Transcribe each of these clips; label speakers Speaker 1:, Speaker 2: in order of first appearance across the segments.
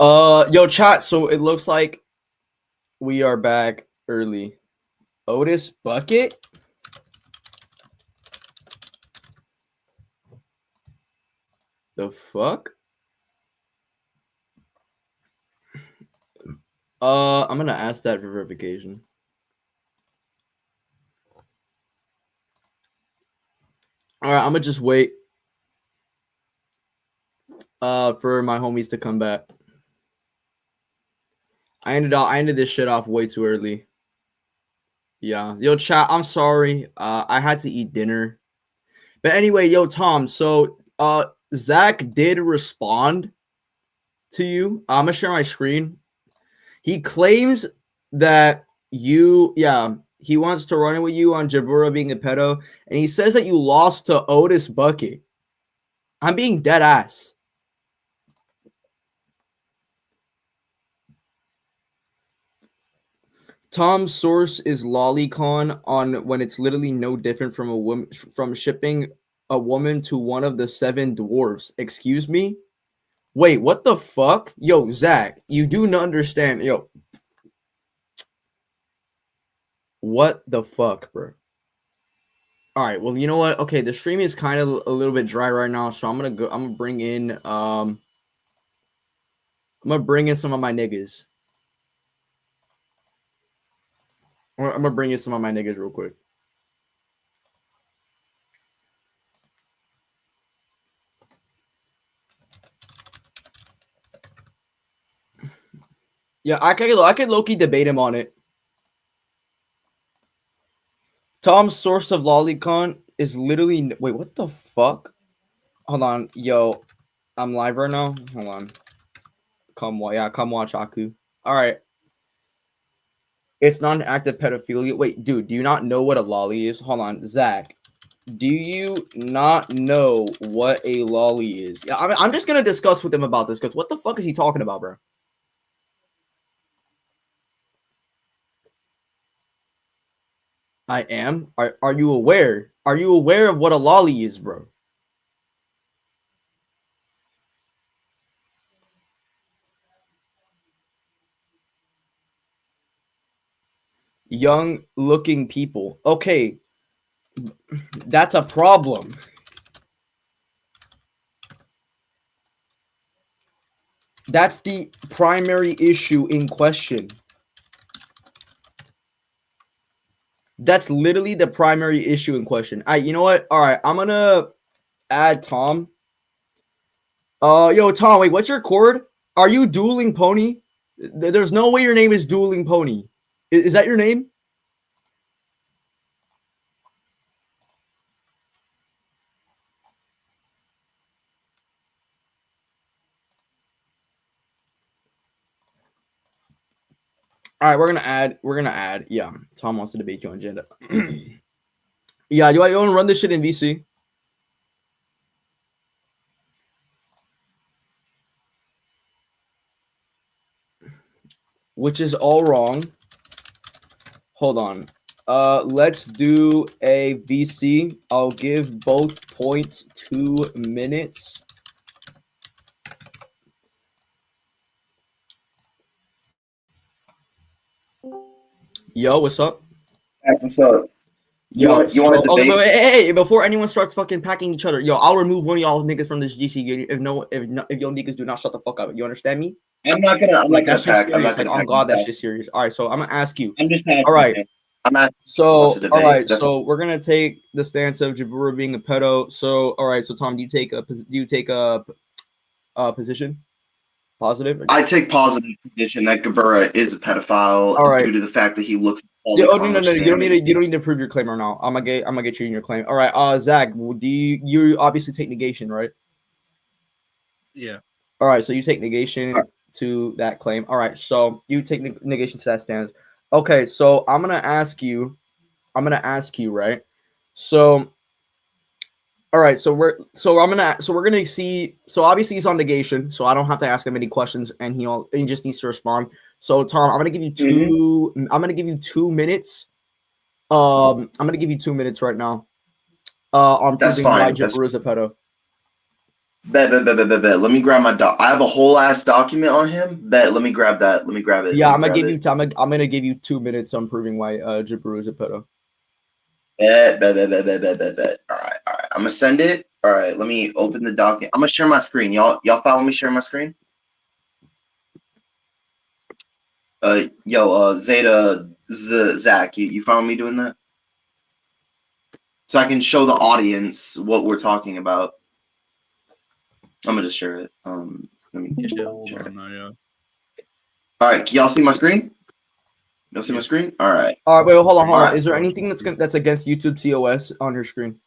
Speaker 1: Yo, chat. So it looks like we are back early. Otis Bucket. The fuck? I'm gonna ask that for verification. All right, I'm gonna just wait. For my homies to come back. I ended this shit off way too early. Yeah, yo, chat. I'm sorry. I had to eat dinner. But anyway, yo, Tom. So, Zach did respond to you. I'm gonna share my screen. He claims that he wants to run it with you on Jabura being a pedo, and he says that you lost to Otis Bucket. I'm being dead ass. Tom's source is lolicon on when it's literally no different from a woman from shipping a woman to one of the 7 dwarves. Excuse me? Wait, what the fuck? Yo, Zach, you do not understand. Yo. What the fuck, bro? All right, well, you know what? Okay, the stream is kind of a little bit dry right now, so I'm gonna bring in some of my niggas. I'm gonna bring in some of my niggas real quick. Yeah, I could low-key debate him on it. Tom's source of lolicon is literally wait, what the fuck? Hold on, yo, I'm live right now. Hold on. Come watch Aku. All right. It's not an act of pedophilia. Wait, dude, do you not know what a lolly is? Hold on, Zach. Do you not know what a lolly is? Yeah, I'm just gonna discuss with him about this because what the fuck is he talking about, bro? I am. Are you aware? Are you aware of what a lolly is, bro? Young looking people. Okay. That's a problem. That's the primary issue in question. That's literally the primary issue in question. You know what? All right, I'm gonna add Tom. Yo, Tom, wait, what's your chord? Are you Dueling Pony? There's no way your name is Dueling Pony. Is that your name? All right, we're gonna add. Yeah, Tom wants to debate you on gender. Yeah, you want to run this shit in VC? Which is all wrong. Hold on. Let's do a VC. I'll give both points 2 minutes. Yo, what's up?
Speaker 2: What's up?
Speaker 1: You want to debate? Okay, but hey, before anyone starts fucking packing each other, yo, I'll remove one of y'all niggas from this GC if y'all niggas do not shut the fuck up. You understand me?
Speaker 2: I'm not gonna pack.
Speaker 1: I'm not gonna on God, that shit's serious. All right, so I'm gonna ask you.
Speaker 2: I'm just asking.
Speaker 1: All right.
Speaker 2: I'm asking.
Speaker 1: So all right, so we're gonna take the stance of Jabura being a pedo. So all right, so Tom, do you take a position? Positive?
Speaker 2: I take positive position that Gabura is a pedophile due to the fact that he looks.
Speaker 1: Yeah, no. You don't need to prove your claim right now. I'm gonna get you in your claim. All right, Zach, do you obviously take negation, right?
Speaker 3: Yeah.
Speaker 1: All right, so you take negation to that claim. All right, so you take negation to that stance. Okay, so I'm gonna ask you, right? So all right, so we're gonna see. So obviously he's on negation, so I don't have to ask him any questions, and he just needs to respond. So Tom, I'm gonna give you two. I'm gonna give you 2 minutes. I'm gonna give you 2 minutes right now. On proving why Jabura is a pedo.
Speaker 2: Bet. Let me grab my doc. I have a whole ass document on him. Bet. Let me grab that. Let me grab it.
Speaker 1: Yeah, I'm gonna give you time. I'm gonna give you 2 minutes on proving why Jabiru is a pedo.
Speaker 2: Bet. All right. I'm gonna send it. All right. Let me open the document. I'm gonna share my screen. Y'all follow me. Share my screen. Zeta, Zach, you found me doing that? So I can show the audience what we're talking about. I'm gonna just share it. Let me share it.
Speaker 3: Yeah.
Speaker 2: All right, can y'all see my screen? Y'all see my screen? All right.
Speaker 1: All right, wait, hold on. Is there anything that's against YouTube TOS on your screen?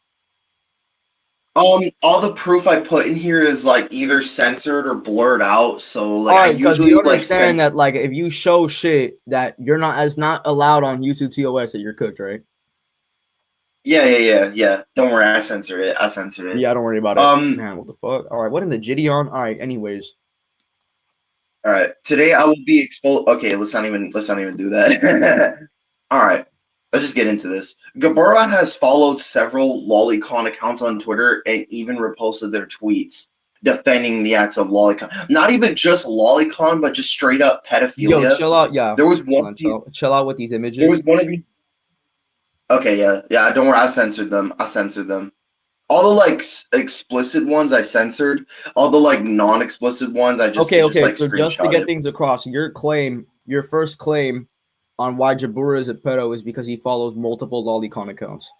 Speaker 2: All the proof I put in here is like either censored or blurred out. So like,
Speaker 1: all right, because you understand
Speaker 2: like,
Speaker 1: that like if you show shit that you're not allowed on YouTube TOS, that you're cooked, right?
Speaker 2: Yeah. Don't worry, I censored it.
Speaker 1: Yeah, don't worry about it. Man, what the fuck? All right, what in the jitty on? All right, anyways.
Speaker 2: All right, today I will be exposed. Okay, let's not even do that. All right, let's just get into this. Gabura has followed several lolicon accounts on Twitter and even reposted their tweets defending the acts of lolicon. Not even just lolicon, but just straight up pedophilia.
Speaker 1: Yo, chill out. Yeah,
Speaker 2: there was one.
Speaker 1: Chill out with these images.
Speaker 2: There was one of you. Okay, yeah. Don't worry, I censored them. All the like explicit ones I censored. All the like non-explicit ones I just
Speaker 1: okay.
Speaker 2: like,
Speaker 1: so just to get things across, your first claim on why Jabura is a pedo is because he follows multiple lolicon accounts.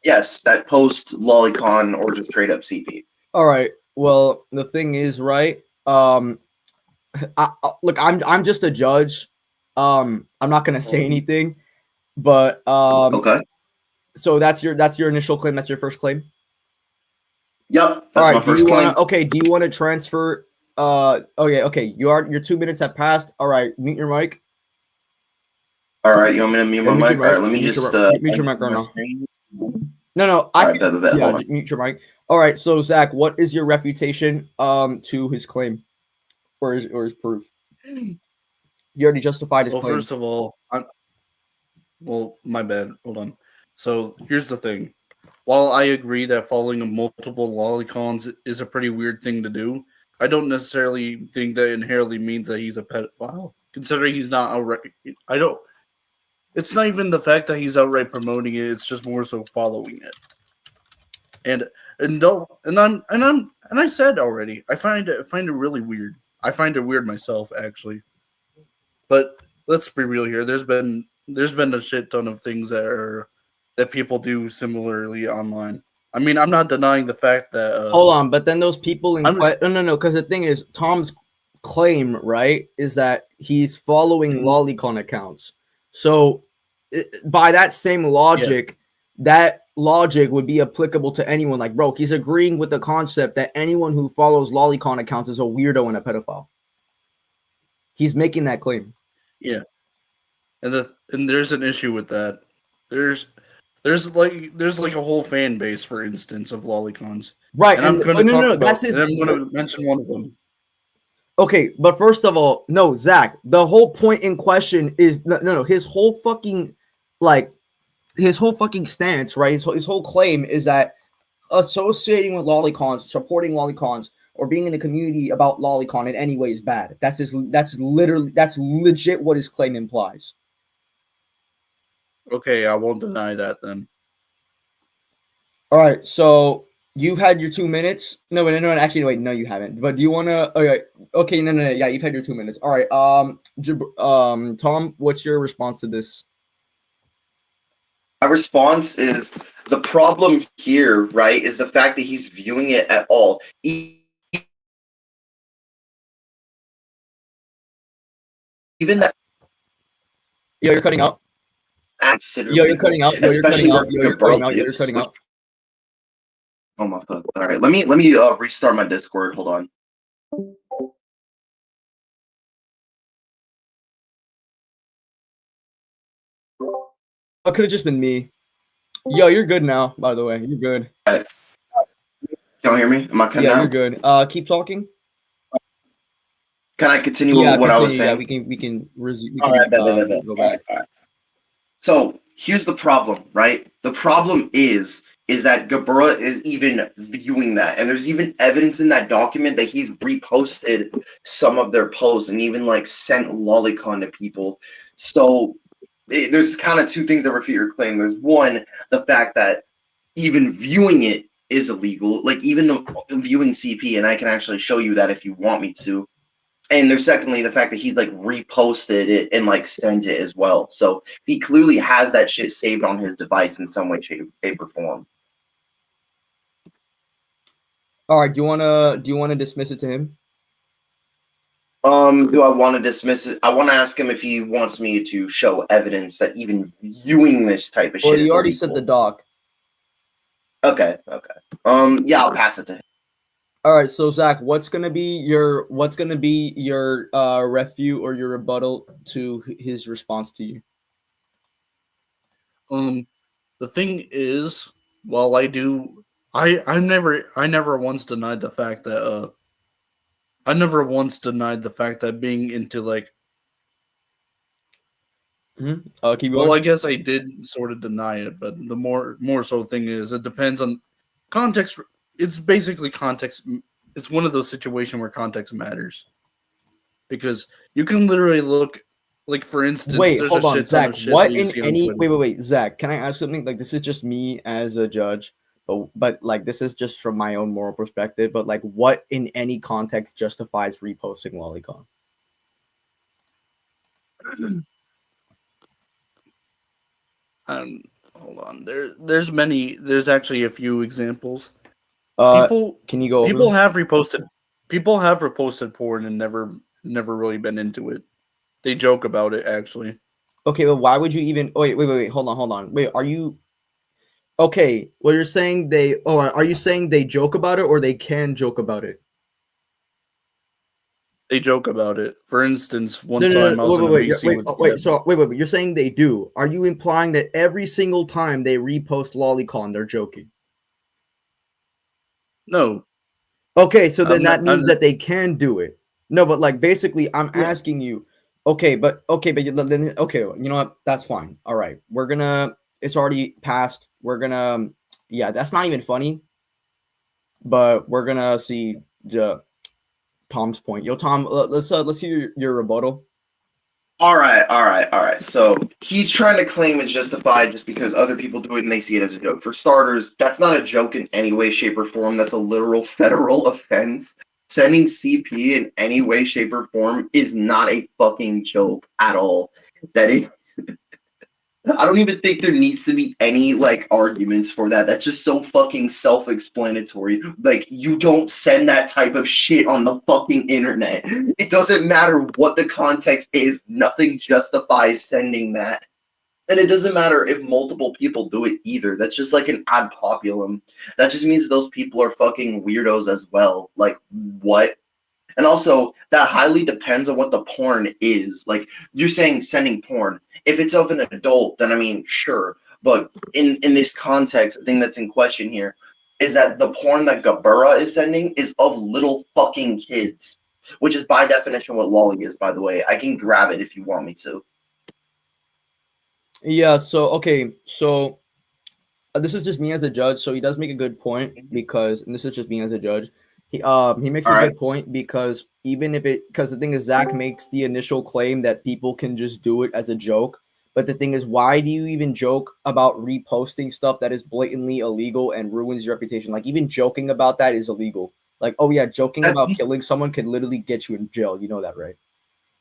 Speaker 2: Yes, that post lolicon or just straight up CP.
Speaker 1: All right. Well, the thing is, right? Look, I'm just a judge. I'm not gonna say anything, but
Speaker 2: okay.
Speaker 1: So that's your initial claim. That's your first claim.
Speaker 2: Yep. That's
Speaker 1: all right.
Speaker 2: My first claim.
Speaker 1: Do you want to transfer? Okay. Your 2 minutes have passed. All right. Mute your mic.
Speaker 2: All right. You want me to mute my mic? All right. Let me
Speaker 1: mute
Speaker 2: just
Speaker 1: mute your mic right now. No. Mute your mic. All right. So Zach, what is your refutation to his claim, or his proof? You already justified his claim.
Speaker 3: Well, first of all, my bad. Hold on. So here's the thing. While I agree that following multiple lolicons is a pretty weird thing to do, I don't necessarily think that inherently means that he's a pedophile. Considering he's not outright, it's not even the fact that he's outright promoting it. It's just more so following it. And I said already, I find it really weird. I find it weird myself, actually. But let's be real here. There's been a shit ton of things that people do similarly online. I mean, I'm not denying the fact that.
Speaker 1: Hold on, but then those people no, because the thing is, Tom's claim, right, is that he's following lolicon accounts. So, by that same logic, that logic would be applicable to anyone. Like, bro, he's agreeing with the concept that anyone who follows lolicon accounts is a weirdo and a pedophile. He's making that claim.
Speaker 3: Yeah, and there's an issue with that. There's like a whole fan base, for instance, of lolicons.
Speaker 1: Right,
Speaker 3: and I'm going
Speaker 1: to
Speaker 3: mention one of them.
Speaker 1: Okay, but first of all, no, Zach, the whole point in question is no, his whole fucking stance, right? His whole claim is that associating with lolicons, supporting lolicons, or being in the community about lolicon in any way is bad. That's legit what his claim implies.
Speaker 3: Okay, I won't deny that then.
Speaker 1: All right, so you've had your 2 minutes. No, actually, wait, no, you haven't. But do you want to? Okay, no, yeah, you've had your 2 minutes. All right, Tom, what's your response to this?
Speaker 2: My response is the problem here, right, is the fact that he's viewing it at all. Even that.
Speaker 1: Yo, you're cutting out. You're cutting out. You're cutting out.
Speaker 2: Oh my fuck! All right, let me restart my Discord. Hold on.
Speaker 1: It could have just been me. Yo, you're good now. By the way, you're good.
Speaker 2: Right. Can you hear me? Am I cutting out?
Speaker 1: Yeah, you're good. Keep talking.
Speaker 2: Can I continue with what I was saying?
Speaker 1: Yeah, we can resume.
Speaker 2: All right, go back. All right. So here's the problem, right? The problem is is that Gabura is even viewing that, and there's even evidence in that document that he's reposted some of their posts and even like sent lolicon to people. So there's kind of two things that refute your claim. There's one, the fact that even viewing it is illegal, like even the viewing CP, and I can actually show you that if you want me to. And there's secondly the fact that he's like reposted it and like sent it as well. So he clearly has that shit saved on his device in some way, shape, or form.
Speaker 1: All right, do you wanna dismiss it to him?
Speaker 2: Do I want to dismiss it? I want to ask him if he wants me to show evidence that even viewing this type of
Speaker 1: Well,
Speaker 2: shit is
Speaker 1: you already
Speaker 2: illegal.
Speaker 1: said the doc.
Speaker 2: Okay. Yeah, I'll pass it to him.
Speaker 1: All right, so Zach, what's gonna be your refute or your rebuttal to his response to you?
Speaker 3: The thing is, while I never once denied the fact that being into like.
Speaker 1: Keep going.
Speaker 3: Well, I guess I did sort of deny it, but the more so thing is, it depends on context. It's basically context. It's one of those situations where context matters, because you can literally look, like for instance,
Speaker 1: Wait,
Speaker 3: there's
Speaker 1: hold
Speaker 3: a
Speaker 1: on,
Speaker 3: shit ton
Speaker 1: Zach.
Speaker 3: of shit
Speaker 1: What
Speaker 3: that you
Speaker 1: in
Speaker 3: see on
Speaker 1: any
Speaker 3: Twitter.
Speaker 1: wait, Zach? Can I ask something? Like, this is just me as a judge, but like this is just from my own moral perspective. But like, what in any context justifies reposting lolicon?
Speaker 3: Hold on. There's actually a few examples.
Speaker 1: Can you go over
Speaker 3: People
Speaker 1: them?
Speaker 3: have reposted porn and never really been into it. They joke about it actually.
Speaker 1: Okay, but why would you even? Oh, wait. Hold on. Wait, are you? Okay, well, you're saying they. Oh, are you saying they joke about it or they can joke about it?
Speaker 3: They joke about it. For instance, one
Speaker 1: No.
Speaker 3: time I was in a VC with
Speaker 1: Wait. You're saying they do? Are you implying that every single time they repost lolicon, they're joking?
Speaker 3: No.
Speaker 1: Okay, so then that means
Speaker 3: I'm
Speaker 1: that they can do it. No, but like basically, I'm asking you. Okay, but then okay, you know what? That's fine. All right, we're gonna. It's already passed. We're gonna. Yeah, that's not even funny. But we're gonna see Tom's point. Yo, Tom, let's hear your rebuttal.
Speaker 2: All right. So he's trying to claim it's justified just because other people do it and they see it as a joke. For starters, that's not a joke in any way, shape, or form. That's a literal federal offense. Sending CP in any way, shape, or form is not a fucking joke at all. That is, I don't even think there needs to be any like arguments for that. That's just so fucking self-explanatory. Like you don't send that type of shit on the fucking internet. It doesn't matter what the context is. Nothing justifies sending that. And it doesn't matter if multiple people do it either. That's just like an ad populum. That just means those people are fucking weirdos as well. Like what? And also, that highly depends on what the porn is. Like, you're saying sending porn. If it's of an adult, then I mean, sure. But in this context, the thing that's in question here is that the porn that Gabura is sending is of little fucking kids, which is by definition what lolly is, by the way. I can grab it if you want me to.
Speaker 1: Yeah. So okay. So this is just me as a judge. So he does make a good point because, and this is just me as a judge. He makes a good point because because the thing is, Zach makes the initial claim that people can just do it as a joke. But the thing is, why do you even joke about reposting stuff that is blatantly illegal and ruins your reputation? Like, even joking about that is illegal. Like, oh yeah, joking about killing someone can literally get you in jail. You know that, right?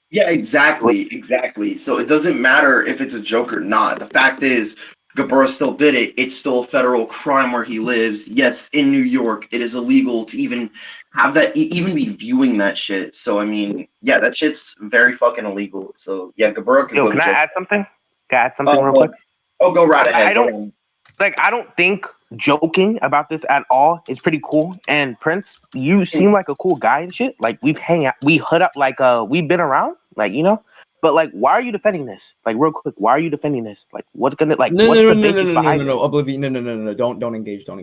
Speaker 2: Yeah, exactly. So it doesn't matter if it's a joke or not. The fact is, Gabura still did it. It's still a federal crime where he lives. Yes, in New York, it is illegal to even have that, even be viewing that shit. So I mean, yeah, that shit's very fucking illegal. So yeah, Gabura could go to
Speaker 4: Can I
Speaker 2: jail.
Speaker 4: add something? Can I add something real quick?
Speaker 2: Oh, go right ahead.
Speaker 4: I don't I don't think joking about this at all is pretty cool. And Prince, you seem like a cool guy and shit. Like we've hang out, we hood up, like we've been around, like you know. But like, why are you defending this? Like real quick, why are you defending this? Like, what's the basis behind it?
Speaker 1: Oblivion. No. Don't engage.
Speaker 4: All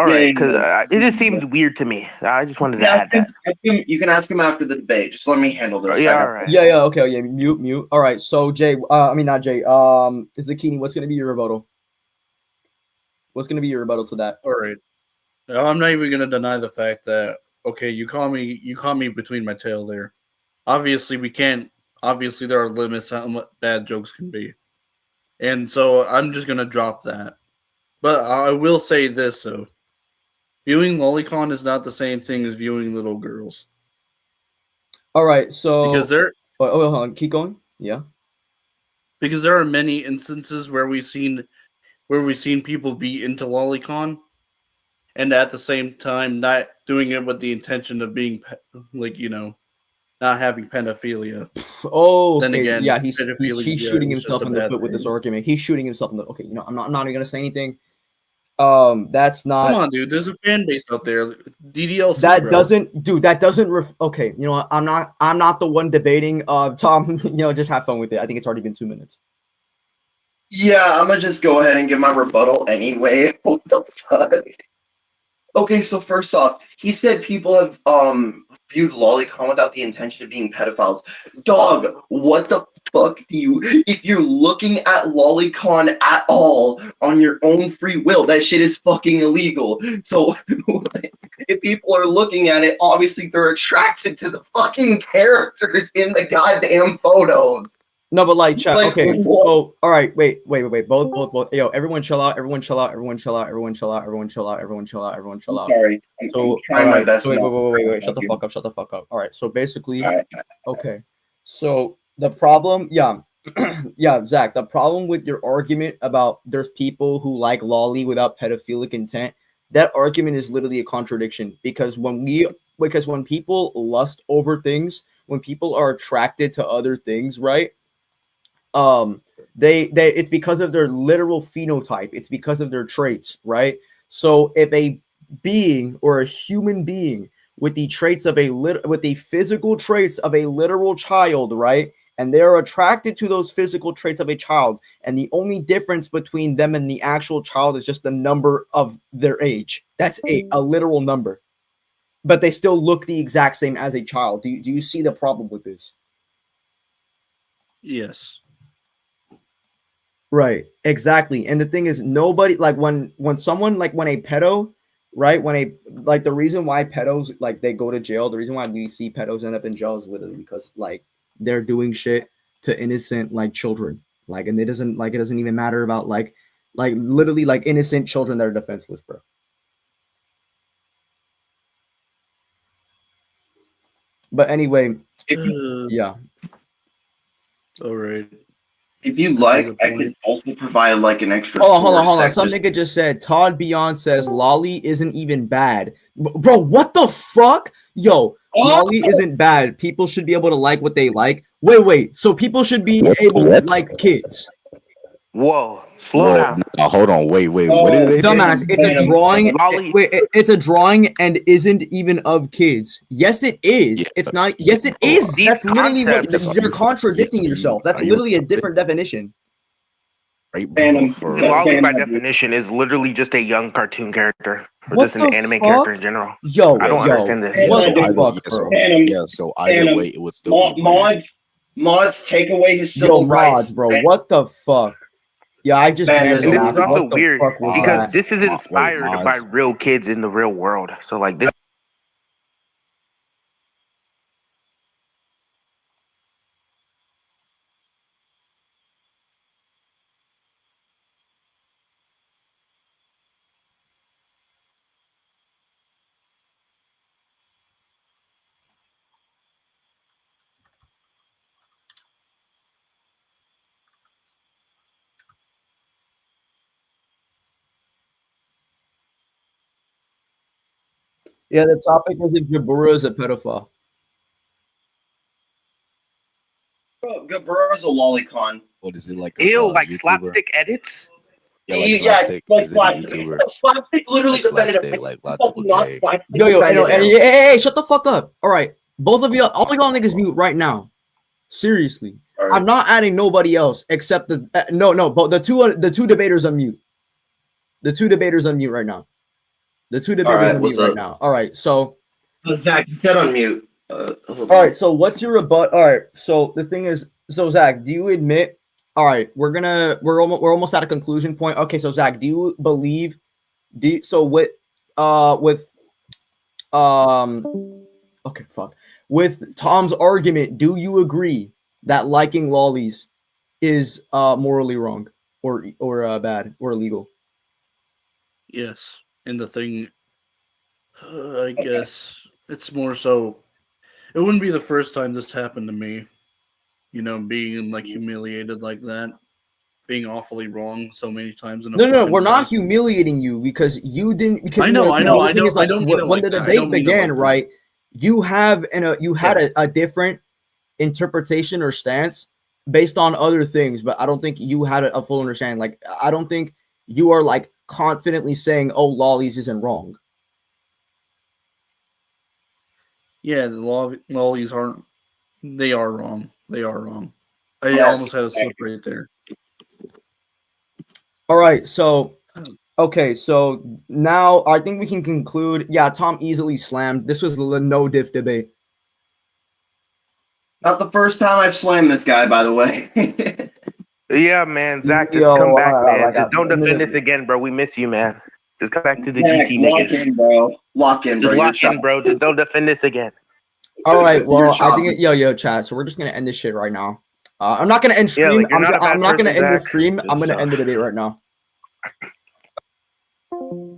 Speaker 4: right, because
Speaker 2: yeah.
Speaker 4: it just seems weird to me. I just wanted to add that.
Speaker 2: You can ask him after the debate. Just let me handle this.
Speaker 4: Yeah, all right.
Speaker 1: Yeah. Okay. Yeah. Mute. All right. So Jay. I mean not Jay. Zucchini. What's gonna be your rebuttal? What's gonna be your rebuttal to that?
Speaker 3: All right. Now, I'm not even gonna deny the fact that okay, you caught me between my tail there. Obviously, we can't. Obviously, there are limits to how much bad jokes can be, and so I'm just gonna drop that. But I will say this though: viewing lolicon is not the same thing as viewing little girls
Speaker 1: All right, so
Speaker 3: because there
Speaker 1: hold on, keep going. Yeah.
Speaker 3: because there are many instances where we've seen people be into lolicon and at the same time not doing it with the intention of being like not having pedophilia.
Speaker 1: Oh,
Speaker 3: Then
Speaker 1: okay.
Speaker 3: again,
Speaker 1: Yeah, he's
Speaker 3: pedophilia
Speaker 1: shooting
Speaker 3: is just
Speaker 1: himself
Speaker 3: a
Speaker 1: in the
Speaker 3: bad
Speaker 1: foot with this
Speaker 3: thing.
Speaker 1: argument. He's shooting himself in the. Okay, I'm not even gonna say anything. That's
Speaker 3: Come
Speaker 1: not.
Speaker 3: on, dude. There's a fan base out there. DDLC,
Speaker 1: That
Speaker 3: bro.
Speaker 1: doesn't, dude. That doesn't. Okay, you know what? I'm not the one debating. Tom, just have fun with it. I think it's already been 2 minutes.
Speaker 2: Yeah, I'm gonna just go ahead and give my rebuttal anyway. What the fuck? Okay, so first off, he said people have viewed lolicon without the intention of being pedophiles. Dog, what the fuck do you? If you're looking at lolicon at all on your own free will, that shit is fucking illegal. So if people are looking at it, obviously they're attracted to the fucking characters in the goddamn photos.
Speaker 1: No, but like, chat.
Speaker 2: Like,
Speaker 1: Okay,
Speaker 2: what?
Speaker 1: so all right, wait. Both. Yo, everyone, chill out. Everyone, chill out. Everyone, chill out. Everyone, chill out. Everyone, chill out. Everyone, chill out. Everyone, chill out.
Speaker 2: Sorry, I'm
Speaker 1: So,
Speaker 2: trying my
Speaker 1: alright,
Speaker 2: best.
Speaker 1: so wait. Shut the
Speaker 2: you.
Speaker 1: fuck up. Shut the fuck up. All right. So basically,
Speaker 2: All right.
Speaker 1: okay. So the problem, yeah, yeah, Zach. The problem with your argument about there's people who like lolly without pedophilic intent. That argument is literally a contradiction because when people lust over things, when people are attracted to other things, right? They it's because of their literal phenotype. It's because of their traits, right? So if a being or a human being with the traits of with the physical traits of a literal child, right? And they're attracted to those physical traits of a child, and the only difference between them and the actual child is just the number of their age. That's a literal number. But they still look the exact same as a child. Do you see the problem with this?
Speaker 3: Yes.
Speaker 1: Right, exactly. And the thing is, nobody like when someone like when a pedo, right? When a like the reason why pedos like they go to jail, the reason why we see pedos end up in jail is literally because like they're doing shit to innocent like children. Like, and it doesn't even matter about like literally like innocent children that are defenseless, bro. But anyway, yeah.
Speaker 3: All right.
Speaker 2: If you like, I could also provide like an extra.
Speaker 1: Hold on. Some nigga just said Todd Beyond says lolly isn't even bad. Bro, what the fuck? Yo, lolly isn't bad. People should be able to like what they like. Wait. So people should be able to like kids.
Speaker 4: Whoa, slow down.
Speaker 5: No, hold on, wait. What did they say?
Speaker 1: Dumbass, it's a drawing.
Speaker 4: Lolly.
Speaker 1: Wait, it's a drawing and isn't even of kids. Yes, it is.
Speaker 5: Yeah.
Speaker 1: It's not. Yes, it is.
Speaker 4: These
Speaker 1: That's literally what
Speaker 4: concepts-
Speaker 1: you're contradicting
Speaker 5: Yes,
Speaker 1: yourself. That's
Speaker 5: are you
Speaker 1: literally a
Speaker 5: accepting-
Speaker 1: different definition.
Speaker 5: Right,
Speaker 2: Phantom.
Speaker 5: for
Speaker 4: Lolly, by definition, is literally just a young cartoon character, or
Speaker 1: What
Speaker 4: just an
Speaker 1: the
Speaker 4: anime
Speaker 1: fuck?
Speaker 4: character in general.
Speaker 1: Yo,
Speaker 4: I don't understand this.
Speaker 2: Yeah,
Speaker 1: What
Speaker 2: so
Speaker 1: the
Speaker 5: either,
Speaker 1: fuck,
Speaker 5: yeah, so,
Speaker 1: bro?
Speaker 5: yeah, so either way, it would still be weird.
Speaker 2: Mods take away his
Speaker 1: Yo,
Speaker 2: civil rights.
Speaker 1: mods, bro. What the fuck? Yeah, I just
Speaker 2: Man,
Speaker 1: banned
Speaker 2: this
Speaker 1: him.
Speaker 2: is
Speaker 4: This is
Speaker 1: What
Speaker 4: also
Speaker 1: the
Speaker 4: weird
Speaker 1: fuck was
Speaker 4: because
Speaker 1: that?
Speaker 4: this is inspired by
Speaker 5: mods.
Speaker 4: real kids in the real world. So like this.
Speaker 1: Yeah, the topic is if Jabura is a pedophile.
Speaker 2: Gabura's a lolicon.
Speaker 5: What is it like?
Speaker 4: Ew, like
Speaker 5: YouTuber?
Speaker 4: slapstick edits.
Speaker 5: Yeah, like slapstick. Is it a YouTuber?
Speaker 2: Slapstick literally
Speaker 5: Like
Speaker 2: defended
Speaker 5: slapstick,
Speaker 2: him.
Speaker 5: like lots of
Speaker 2: Not
Speaker 5: okay.
Speaker 2: slapstick.
Speaker 1: Yo,
Speaker 2: defended him.
Speaker 1: hey, shut the fuck up. All right, both of you, all y'all niggas mute right now. Seriously,
Speaker 2: All right.
Speaker 1: I'm not adding nobody else except the no, but the two debaters on mute. The two debaters on mute right now. The two debaters
Speaker 2: right,
Speaker 1: on
Speaker 2: what's
Speaker 1: mute right
Speaker 2: up?
Speaker 1: now. All right, so.
Speaker 2: Zach, you said on mute.
Speaker 1: All right, so what's your rebut? All right, so the thing is, so Zach, do you admit? All right, we're almost at a conclusion point. Okay, so Zach, do you believe So with okay, fuck. With Tom's argument, do you agree that liking lollies is morally wrong or bad or illegal?
Speaker 3: Yes, and the thing, I guess it's more so. It wouldn't be the first time this happened to me. You know, being like humiliated like that, being awfully wrong so many times in a
Speaker 1: No,
Speaker 3: fucking
Speaker 1: we're not
Speaker 3: fight.
Speaker 1: humiliating you because you didn't. Because
Speaker 3: I know.
Speaker 1: The thing is,
Speaker 3: I don't mean it
Speaker 1: when
Speaker 3: like
Speaker 1: the
Speaker 3: that. I
Speaker 1: debate
Speaker 3: don't mean it
Speaker 1: began,
Speaker 3: like that.
Speaker 1: right? You had a different interpretation or stance based on other things, but I don't think you had a full understanding. Like, I don't think you are like confidently saying, "Oh, lollies isn't wrong."
Speaker 3: Yeah, the lollies aren't. They are wrong. They are wrong. I
Speaker 2: Yes.
Speaker 3: almost had a slip right there.
Speaker 1: All right, so okay, so now I think we can conclude. Yeah, Tom easily slammed. This was a no diff debate.
Speaker 2: Not the first time I've slammed this guy, by the way.
Speaker 4: Yeah, man. Zach, just
Speaker 1: Yo,
Speaker 4: come back, man.
Speaker 1: like,
Speaker 4: Just don't defend us again, bro. We miss you, man. Just come back to the
Speaker 2: Zach,
Speaker 4: GT
Speaker 2: lock
Speaker 4: niggas.
Speaker 2: in, bro. Lock in, bro.
Speaker 4: Just
Speaker 2: You're
Speaker 4: lock in, bro. Just don't defend us again.
Speaker 1: All right,
Speaker 2: You're
Speaker 1: well, I think
Speaker 2: chopping.
Speaker 1: yo, chat. So we're just gonna end this shit right now. I'm not gonna end
Speaker 4: Yeah,
Speaker 1: stream.
Speaker 4: like, you're not a bad
Speaker 1: I'm not gonna
Speaker 4: person,
Speaker 1: end the
Speaker 4: Zach.
Speaker 1: stream. I'm gonna
Speaker 4: So-
Speaker 1: end the debate right now.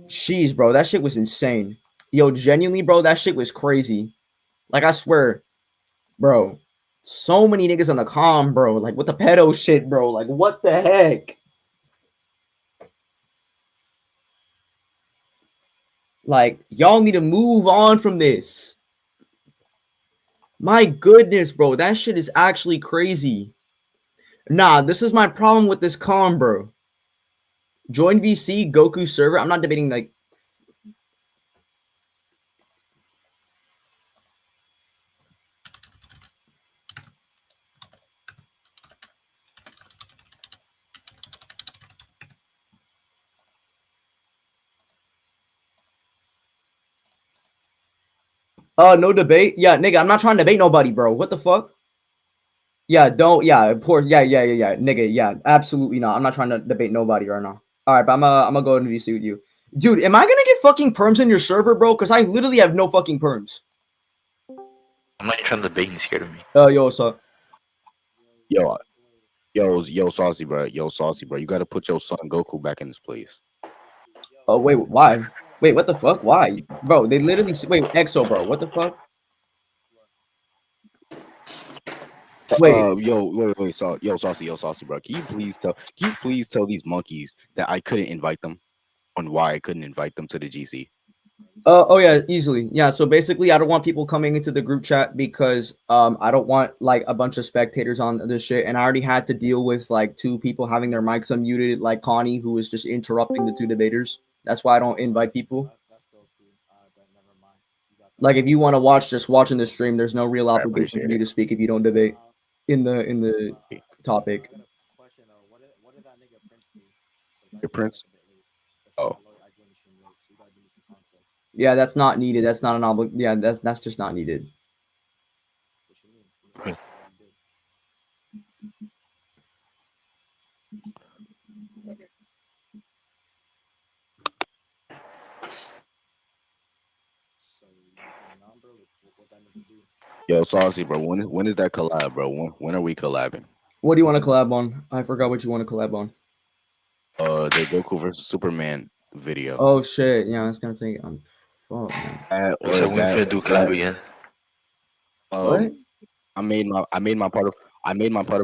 Speaker 1: Jeez, bro, that shit was insane. Yo, genuinely, bro, that shit was crazy. Like, I swear, bro, so many niggas on the comm, bro. Like, with the pedo shit, bro. Like, what the heck? Like, y'all need to move on from this. My goodness, bro, that shit is actually crazy. Nah, this is my problem with this comm, bro. Join VC, Goku server. I'm not debating, like, no debate. Yeah, nigga, I'm not trying to debate nobody, bro. What the fuck? Yeah, don't. Yeah, poor. Yeah. Nigga, yeah, absolutely not. I'm not trying to debate nobody right now. All right, but I'm gonna go into VC with you, dude. Am I gonna get fucking perms in your server, bro? Because I literally have no fucking perms.
Speaker 6: I'm not even trying to debate. You're scared of me.
Speaker 1: Yo, what's up?
Speaker 5: Yo, Saucy, bro. Yo, Saucy, bro. You gotta put your son Goku back in his place.
Speaker 1: Oh wait, why? Wait, what the fuck? Why, bro? They literally wait, EXO, bro. What the fuck? Wait,
Speaker 5: Wait, Saucy, bro. Can you please tell these monkeys that I couldn't invite them on why I couldn't invite them to the GC?
Speaker 1: oh yeah, easily. Yeah, so basically I don't want people coming into the group chat because I don't want like a bunch of spectators on this shit, and I already had to deal with like two people having their mics unmuted, like Connie, who was just interrupting the two debaters. That's why I don't invite people. Like, if you want to watch, just watching the stream. There's no real obligation for you to speak if you don't debate in the topic.
Speaker 5: Your Prince? Oh.
Speaker 1: Yeah, that's not needed. That's not an obligation. Yeah, that's just not needed.
Speaker 5: Yo, Saucy, bro. When is that collab, bro? When are we collabing?
Speaker 1: What do you want to collab on? I forgot what you want to collab on.
Speaker 5: The Goku versus Superman video.
Speaker 1: Oh shit! Yeah, that's gonna take. Fuck, man.
Speaker 6: So we finna do collab again.
Speaker 1: What?
Speaker 5: I made my part of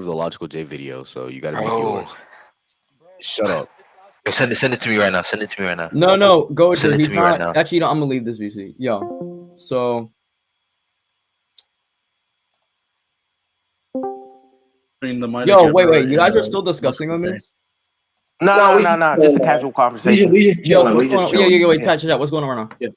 Speaker 5: the Logical J video, so you gotta make yours. Shut up.
Speaker 6: Yo, send it to me right now. Send it to me right now.
Speaker 1: No, go to.
Speaker 6: Send it
Speaker 1: He's
Speaker 6: to me
Speaker 1: not.
Speaker 6: right now.
Speaker 1: Actually, no, I'm gonna leave this VC. Yo, so. Yo, wait. You guys are still discussing on this?
Speaker 4: No. Just a casual conversation.
Speaker 2: We just chilling.
Speaker 1: Wait, chat. What's going on right now?
Speaker 2: Yeah.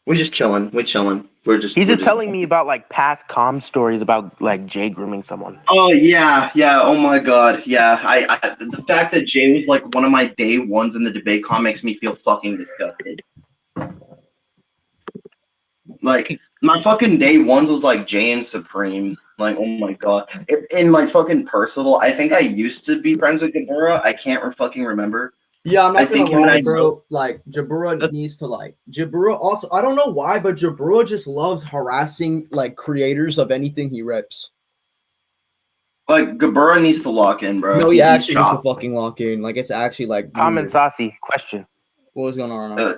Speaker 2: We're just chilling. We're chilling.
Speaker 4: He's just telling me about like past comm stories about like Jay grooming someone.
Speaker 2: Oh yeah. Oh my god. Yeah. I the fact that Jay was like one of my day ones in the debate comm makes me feel fucking disgusted. Like, my fucking day ones was like Jay and Supreme. Like, oh my god. In my fucking personal, I think I used to be friends with Gabura. I can't fucking remember.
Speaker 1: Yeah, I'm
Speaker 2: I
Speaker 1: not gonna
Speaker 2: think him and
Speaker 1: lie,
Speaker 2: I
Speaker 1: bro. Like Jabura
Speaker 3: That's-
Speaker 1: needs to like Jabura also. I don't know why, but Jabura just loves harassing like creators of anything he reps.
Speaker 2: like Gabura needs to lock in, bro.
Speaker 1: No, he
Speaker 2: He's
Speaker 1: actually needs to
Speaker 2: chopped.
Speaker 1: fucking lock in. Like it's actually like
Speaker 4: Tom and
Speaker 1: weird.
Speaker 4: Saucy, question.
Speaker 1: What was going on? Right now?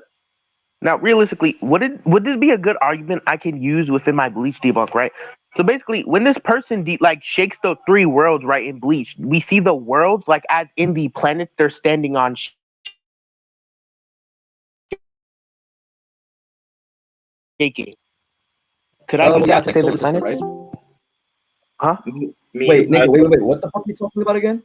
Speaker 4: Now, realistically, would this be a good argument I can use within my Bleach debunk, right? So basically, when this person like shakes the three worlds, right, in Bleach, we see the worlds like as in the planet they're standing on shaking. Could I
Speaker 1: Yeah, it's like
Speaker 4: say
Speaker 1: solar
Speaker 4: the
Speaker 1: system,
Speaker 4: planets?
Speaker 1: right?
Speaker 4: Huh?
Speaker 1: Wait, Nick, wait. What the fuck are you talking about again?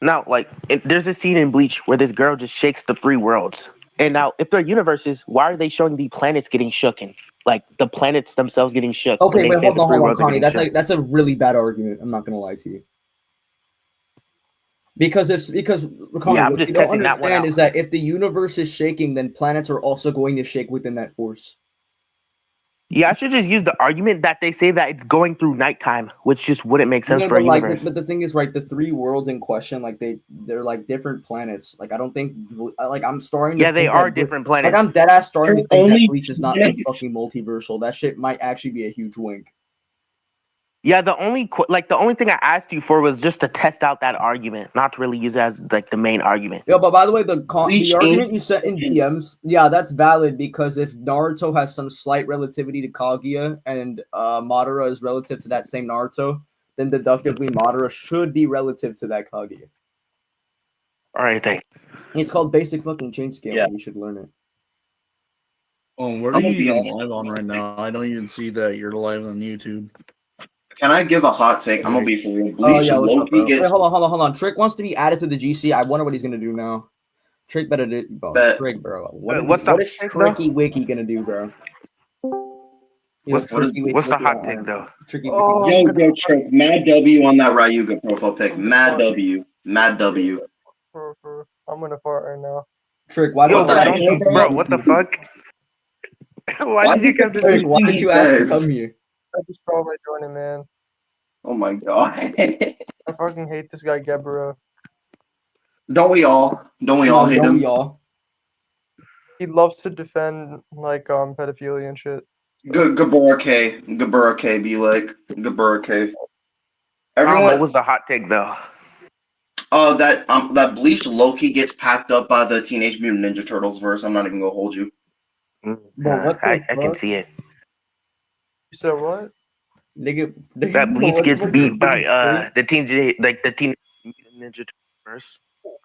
Speaker 4: Now, like, there's a scene in Bleach where this girl just shakes the three worlds. And now, if they're universes, why are they showing the planets getting shooken? Like the planets themselves getting shook.
Speaker 1: Okay,
Speaker 4: when they
Speaker 1: wait,
Speaker 4: say
Speaker 1: hold
Speaker 4: the
Speaker 1: on,
Speaker 4: three
Speaker 1: hold on,
Speaker 4: worlds are
Speaker 1: Connie.
Speaker 4: getting
Speaker 1: That's
Speaker 4: shook.
Speaker 1: a really bad argument. I'm not gonna lie to you. Because Connie,
Speaker 4: Yeah, I'm
Speaker 1: what
Speaker 4: just
Speaker 1: you don't
Speaker 4: testing that one
Speaker 1: understand
Speaker 4: out.
Speaker 1: is that if the universe is shaking, then planets are also going to shake within that force.
Speaker 4: Yeah, I should just use the argument that they say that it's going through nighttime, which just wouldn't make sense
Speaker 1: No,
Speaker 4: for a
Speaker 1: but like,
Speaker 4: universe.
Speaker 1: but the thing is, right? The three worlds in question, like they're like different planets. Like I don't think, like I'm starting to
Speaker 4: Yeah, they
Speaker 1: think
Speaker 4: are
Speaker 1: that
Speaker 4: different
Speaker 1: like
Speaker 4: planets.
Speaker 1: I'm dead ass starting to
Speaker 2: They're
Speaker 1: think that
Speaker 2: only
Speaker 1: Bleach is not
Speaker 2: planets.
Speaker 1: fucking multiversal. That shit might actually be a huge wink.
Speaker 4: Yeah, the only thing I asked you for was just to test out that argument, not to really use it as like the main argument.
Speaker 1: Yeah, but by the way, the
Speaker 2: Bleach
Speaker 1: argument
Speaker 2: ain't
Speaker 1: you set in DMs, yeah, that's valid because if Naruto has some slight relativity to Kaguya and Madara is relative to that same Naruto, then deductively Madara should be relative to that Kaguya.
Speaker 4: All right, thanks.
Speaker 1: It's called basic fucking chain scaling.
Speaker 2: Yeah.
Speaker 1: You should learn it.
Speaker 3: Oh, what are you even live on right now? I don't even see that you're live on YouTube.
Speaker 2: Can I give a hot take? I'm gonna be for real. Bleach
Speaker 1: Yeah, what's up,
Speaker 2: Loki
Speaker 1: bro?
Speaker 2: gets
Speaker 1: Wait, hold on. Trick wants to be added to the GC. I wonder what he's gonna do now. Trick better do, bro.
Speaker 2: bet.
Speaker 1: Trick, bro.
Speaker 4: What's the
Speaker 1: What is
Speaker 4: hot take, though?
Speaker 1: Tricky Wiki gonna do, bro? Yo,
Speaker 4: What's the hot take though?
Speaker 1: Tricky
Speaker 7: Oh,
Speaker 1: Wiki.
Speaker 7: I'm
Speaker 2: Yo,
Speaker 7: gonna
Speaker 2: Trick, Mad W on that Ryuga profile pic. Mad W. Mad W.
Speaker 7: I'm gonna fart right now.
Speaker 1: Trick, why
Speaker 4: Yo,
Speaker 1: don't
Speaker 2: the
Speaker 4: bro,
Speaker 1: you
Speaker 2: hell,
Speaker 1: come
Speaker 2: bro?
Speaker 4: what the fuck? Why
Speaker 2: Why
Speaker 4: did you
Speaker 2: did
Speaker 4: come to
Speaker 1: Trick,
Speaker 2: the
Speaker 1: why did you have to
Speaker 2: says?
Speaker 1: come here?
Speaker 7: I just probably joining, man.
Speaker 2: Oh my god.
Speaker 7: I fucking hate this guy Gebura.
Speaker 2: Don't we all? Don't we all hate
Speaker 1: Don't
Speaker 2: him?
Speaker 1: we all?
Speaker 7: He loves to defend like pedophilia and shit.
Speaker 2: Gabura K. Gabura K be like. Gabura K.
Speaker 4: What
Speaker 2: Everyone
Speaker 4: was the hot take though?
Speaker 2: that Bleach Loki gets packed up by the Teenage Mutant Ninja Turtles verse. I'm not even gonna hold you.
Speaker 1: Bro, what the
Speaker 4: I can
Speaker 1: fuck?
Speaker 4: see it.
Speaker 7: You said what?
Speaker 1: Nigga,
Speaker 4: That
Speaker 1: bro,
Speaker 4: Bleach
Speaker 1: what
Speaker 4: gets
Speaker 1: the fuck
Speaker 4: beat by
Speaker 1: is
Speaker 4: the Teen Ninja Turtles.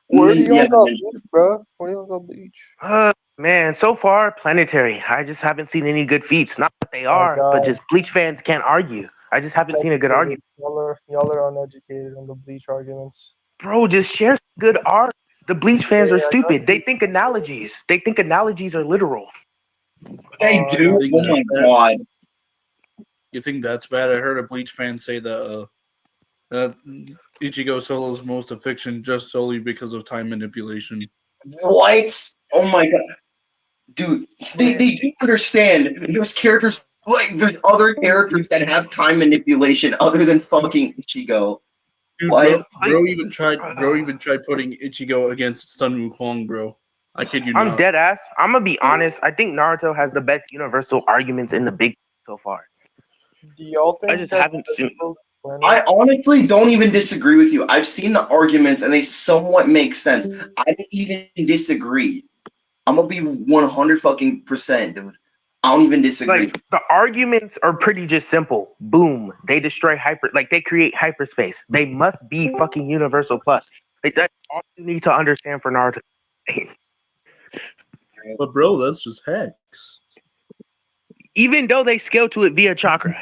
Speaker 7: Where do y'all
Speaker 2: Yeah,
Speaker 7: go
Speaker 2: Ninja
Speaker 7: bleach, bro? Where do y'all go bleach?
Speaker 4: Man, so far planetary. I just haven't seen any good feats. Not that they
Speaker 7: Oh my
Speaker 4: are, but
Speaker 7: god.
Speaker 4: just Bleach fans can't argue. I just haven't seen a good argument.
Speaker 7: Y'all are uneducated on the bleach arguments.
Speaker 4: Bro, just share some good art. The Bleach fans
Speaker 7: Yeah,
Speaker 4: are
Speaker 7: I got
Speaker 4: stupid. They
Speaker 7: you.
Speaker 4: think analogies. They think analogies are literal.
Speaker 2: They
Speaker 7: I
Speaker 2: do.
Speaker 7: know.
Speaker 3: Think
Speaker 2: Oh
Speaker 3: that's
Speaker 2: my
Speaker 3: bad?
Speaker 2: god.
Speaker 3: You think that's bad? I heard a Bleach fan say that Ichigo Solo's most of fiction just solely because of time manipulation.
Speaker 2: What? Oh my god. Dude, they do understand. There's characters like there's other characters that have time manipulation other than fucking Ichigo.
Speaker 3: Dude,
Speaker 2: What?
Speaker 3: bro even tried putting Ichigo against Sun Wukong, bro. I kid you
Speaker 4: I'm
Speaker 3: not.
Speaker 4: dead ass. I'm gonna be honest. I think Naruto has the best universal arguments in the big so far.
Speaker 7: Do y'all think
Speaker 4: I just
Speaker 7: that
Speaker 4: haven't seen.
Speaker 2: I honestly don't even disagree with you. I've seen the arguments and they somewhat make sense. I don't even disagree. I'm gonna be 100 fucking percent, dude. I don't even disagree.
Speaker 4: Like the arguments are pretty just simple. Boom, they destroy they create hyperspace. They must be fucking universal plus. Like that's all you need to understand for Naruto.
Speaker 3: But bro, that's just Hex.
Speaker 4: Even though they scale to it via chakra.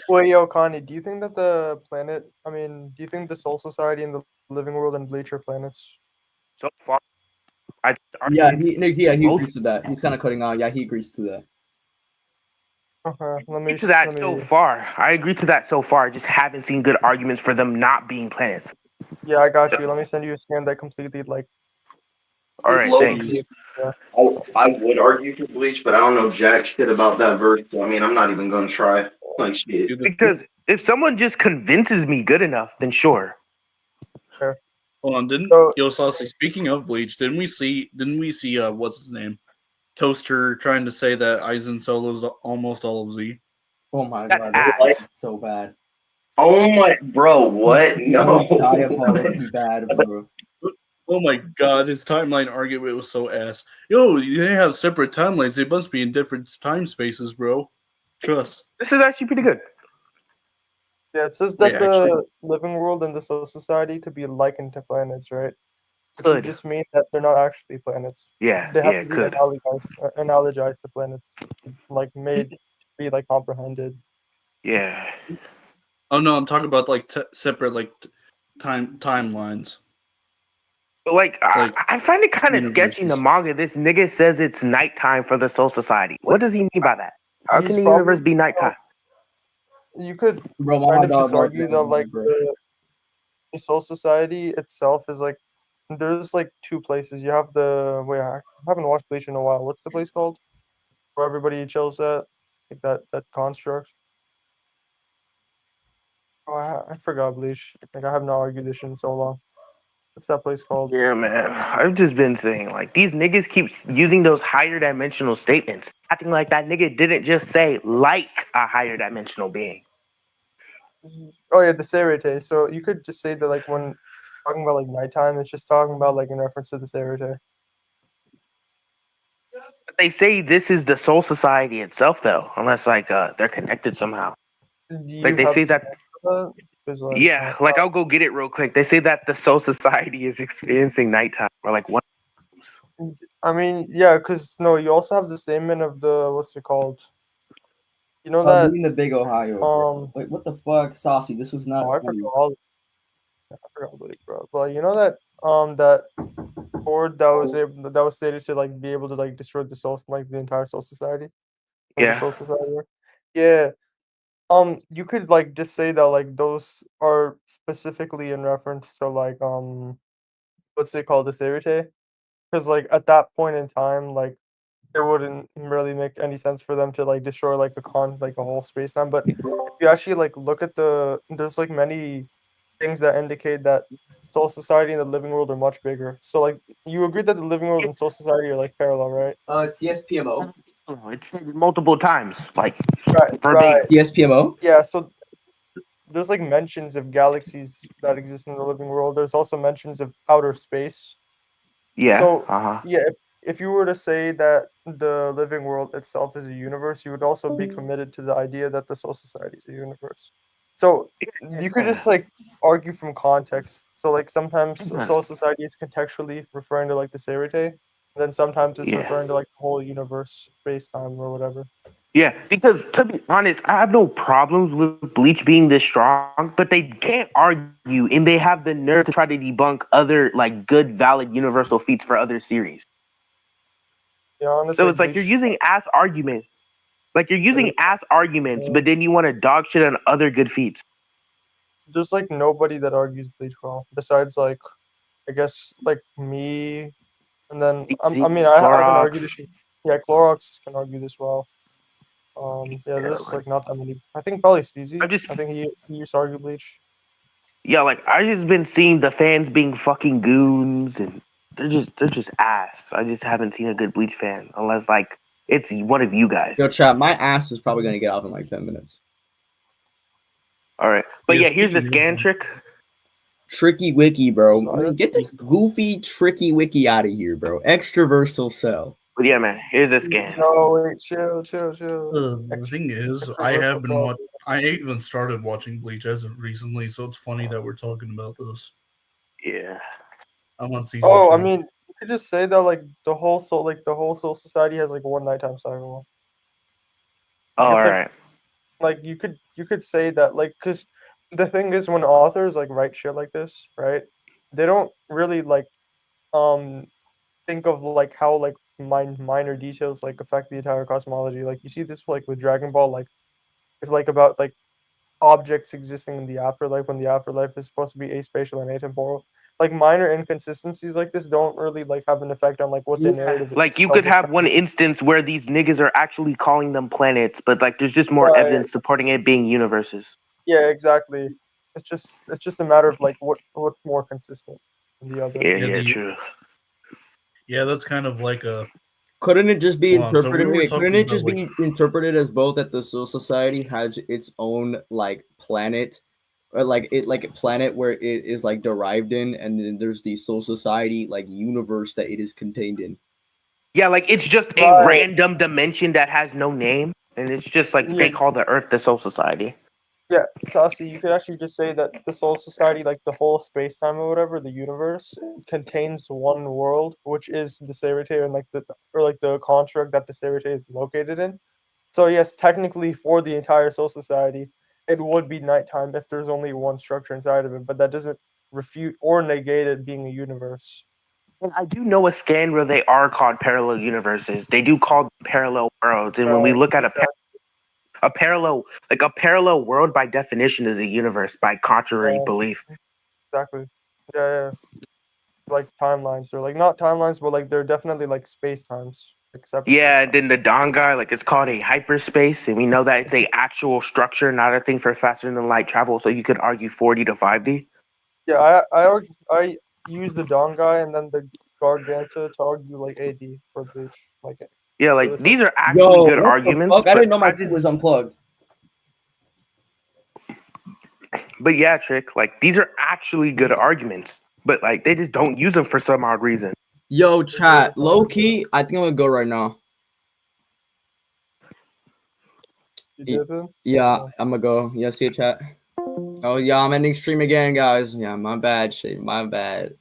Speaker 7: Wait, yo, Connie, do you think that do you think the Soul Society and the Living World and Bleach are planets?
Speaker 4: So far,
Speaker 1: Yeah, he
Speaker 4: both
Speaker 1: agrees to that. He's kind of cutting out. Yeah, he agrees to that.
Speaker 7: Okay,
Speaker 4: agree to that so far. I agree to that so far. I just haven't seen good arguments for them not being planets.
Speaker 7: Yeah, I got you. Let me send you a scan that completely
Speaker 4: All right, thanks.
Speaker 2: I would argue for Bleach, but I don't know jack shit about that verse. So, I mean, I'm not even gonna try. Like shit.
Speaker 4: Because if someone just convinces me good enough, then sure.
Speaker 7: Fair.
Speaker 3: Hold on, didn't
Speaker 7: So-
Speaker 3: Yo Saucy, speaking of Bleach, didn't we see what's his name? Toaster trying to say that Aizen Solo's almost all of Z.
Speaker 1: Oh my
Speaker 4: That's
Speaker 1: god, that's
Speaker 4: ass.
Speaker 1: so bad.
Speaker 2: Oh my, bro, what? No.
Speaker 1: Diabolically bad, bro.
Speaker 3: Oh my god, his timeline argument was so ass. Yo, they have separate timelines. They must be in different time spaces, bro. Trust.
Speaker 4: This is actually pretty good.
Speaker 7: Yeah, it says
Speaker 3: Wait,
Speaker 7: that the living world and the Soul Society could be likened to planets, right? Which would
Speaker 4: Could.
Speaker 7: just mean that they're not actually planets.
Speaker 4: Yeah,
Speaker 7: They have
Speaker 4: yeah,
Speaker 7: to be
Speaker 4: could.
Speaker 7: analogized to planets, like made to be like comprehended.
Speaker 4: Yeah.
Speaker 3: Oh no, I'm talking about like separate like timelines.
Speaker 4: But like,
Speaker 3: Like,
Speaker 4: I find it kind of sketchy in the
Speaker 3: universes.
Speaker 4: manga. This nigga says it's nighttime for the Soul Society. What does he mean by that? How
Speaker 7: He's
Speaker 4: can the
Speaker 7: probably-
Speaker 4: universe be nighttime?
Speaker 7: You could
Speaker 1: Bro,
Speaker 7: kind
Speaker 1: my
Speaker 7: of
Speaker 1: dog
Speaker 7: just argue that like
Speaker 1: bro.
Speaker 7: the Soul Society itself is like there's like two places. You have the I haven't watched Bleach in a while. What's the place called? Where everybody chills at? Like that construct. Oh, I forgot Bleach. Like I have not argued this shit in so long. What's that place called?
Speaker 4: Yeah, man. I've just been saying, like, these niggas keep using those higher dimensional statements, acting like that nigga didn't just say like a higher dimensional being.
Speaker 7: Oh yeah, the Serite. So you could just say that like when it's talking about like nighttime, it's just talking about like in reference to the Serite.
Speaker 4: But they say this is the Soul Society itself, though, unless like they're connected somehow. Like they say that. Yeah, like I'll go get it real quick. They say that the Soul Society is experiencing nighttime, or like one.
Speaker 7: I mean, yeah, because no, you also have the statement of the what's it called? You know that
Speaker 1: Reading the Big Ohio. Wait, what the fuck, Saucy? This was not.
Speaker 7: I forgot. I forgot about it, bro. But you know that that board that was stated to like be able to like destroy the soul, like the entire Soul Society.
Speaker 4: Yeah.
Speaker 7: The Soul Society. Yeah. You could like just say that like those are specifically in reference to like what's it called, the Serite? Because like at that point in time, like it wouldn't really make any sense for them to like destroy like a whole space time. But if you actually like look at there's like many things that indicate that Soul Society and the living world are much bigger. So like you agree that the living world and Soul Society are like parallel, right?
Speaker 1: It's TSPMO.
Speaker 4: Oh, it's said multiple times, like
Speaker 7: Right.
Speaker 4: verbatim.
Speaker 1: TSPMO.
Speaker 7: Yeah. So there's like mentions of galaxies that exist in the living world. There's also mentions of outer space.
Speaker 4: Yeah.
Speaker 7: So
Speaker 4: Uh-huh.
Speaker 7: yeah, if you were to say that the living world itself is a universe, you would also be committed to the idea that the Soul Society is a universe. So you could just like argue from context. So like sometimes Soul Society is contextually referring to like the Serite, and then sometimes it's referring to like the whole universe, space time, or whatever.
Speaker 4: Yeah, because to be honest, I have no problems with Bleach being this strong, but they can't argue, and they have the nerve to try to debunk other like good, valid universal feats for other series.
Speaker 7: Yeah, honestly,
Speaker 4: So it's like you're using ass arguments, but then you want to dog shit on other good feats.
Speaker 7: There's like nobody that argues Bleach well besides like I guess like me, and then I can argue this. Yeah, Clorox can argue this well. There's like not that many. I think probably Steezy. I think he used to argue Bleach.
Speaker 4: Yeah, like I just been seeing the fans being fucking goons, and they're just ass. I just haven't seen a good Bleach fan unless like it's one of you guys.
Speaker 1: Yo, chat, my ass is probably gonna get off in like 10 minutes.
Speaker 4: All right, but yeah, here's the scan trick.
Speaker 1: Tricky Wiki, bro. I mean, get this goofy Tricky Wiki out of here, bro. Extraversal cell.
Speaker 4: But yeah, man, here's the scan.
Speaker 7: No, wait, chill.
Speaker 3: The thing is, I even started watching Bleach as of recently, so it's funny that we're talking about this.
Speaker 4: Yeah.
Speaker 3: I'm on season 2.
Speaker 7: I mean, you could just say that like the whole Soul Society has like one nighttime cycle.
Speaker 4: All right.
Speaker 7: Like you could say that like because the thing is when authors like write shit like this, right? They don't really like think of like how like minor details like affect the entire cosmology. Like you see this like with Dragon Ball, like it's like about like objects existing in the afterlife when the afterlife is supposed to be aspatial and atemporal. Like minor inconsistencies like this don't really like have an effect on like what the narrative is.
Speaker 4: Like you could have one instance where these niggas are actually calling them planets, but like there's just more evidence supporting it being universes.
Speaker 7: Yeah, exactly. It's just a matter of like what's more consistent. than the other.
Speaker 4: Yeah, true.
Speaker 3: Yeah, that's kind of like a.
Speaker 1: Couldn't it just be
Speaker 3: Hold on, so
Speaker 1: interpreted?
Speaker 3: we were
Speaker 1: Wait, couldn't
Speaker 3: talking
Speaker 1: it just
Speaker 3: about,
Speaker 1: be interpreted as both that the Soul Society has its own like planet, or like a planet where it is like derived in, and then there's the Soul Society like universe that it is contained in.
Speaker 4: Yeah, like it's just a
Speaker 7: Right.
Speaker 4: random dimension that has no name, and it's just like they
Speaker 7: Yeah.
Speaker 4: call the Earth the Soul Society.
Speaker 7: Yeah, Saucy, you could actually just say that the Soul Society, like the whole space time or whatever, the universe, contains one world, which is the Serite and like the construct that the Serite is located in. So yes, technically for the entire Soul Society, it would be nighttime if there's only one structure inside of it, but that doesn't refute or negate it being a universe.
Speaker 4: And I do know a scan where they are called parallel universes. They do call them parallel worlds, and when we look at a parallel world by definition is a universe by contrary belief.
Speaker 7: Exactly. Yeah. Like timelines, or like not timelines, but like they're definitely like space times.
Speaker 4: Yeah, and then the Dawn guy, like it's called a hyperspace, and we know that it's a actual structure, not a thing for faster than light travel. So you could argue 40 to 5D.
Speaker 7: Yeah, I use the Dawn guy and then the Garganta to argue like AD for the like.
Speaker 4: Yeah,
Speaker 7: for
Speaker 4: like
Speaker 7: the
Speaker 4: these are
Speaker 1: Yo,
Speaker 4: actually good
Speaker 1: what
Speaker 4: arguments.
Speaker 1: the fuck? I didn't know my
Speaker 4: I
Speaker 1: phone
Speaker 4: just,
Speaker 1: was unplugged.
Speaker 4: but yeah, Trick, like these are actually good arguments, but like they just don't use them for some odd reason.
Speaker 1: Yo, chat, low key, I think I'm gonna go right now.
Speaker 7: You dipping?
Speaker 1: Yeah, I'm gonna go. Yeah, see you, chat. Oh yeah, I'm ending stream again, guys. Yeah, my bad, shit, my bad.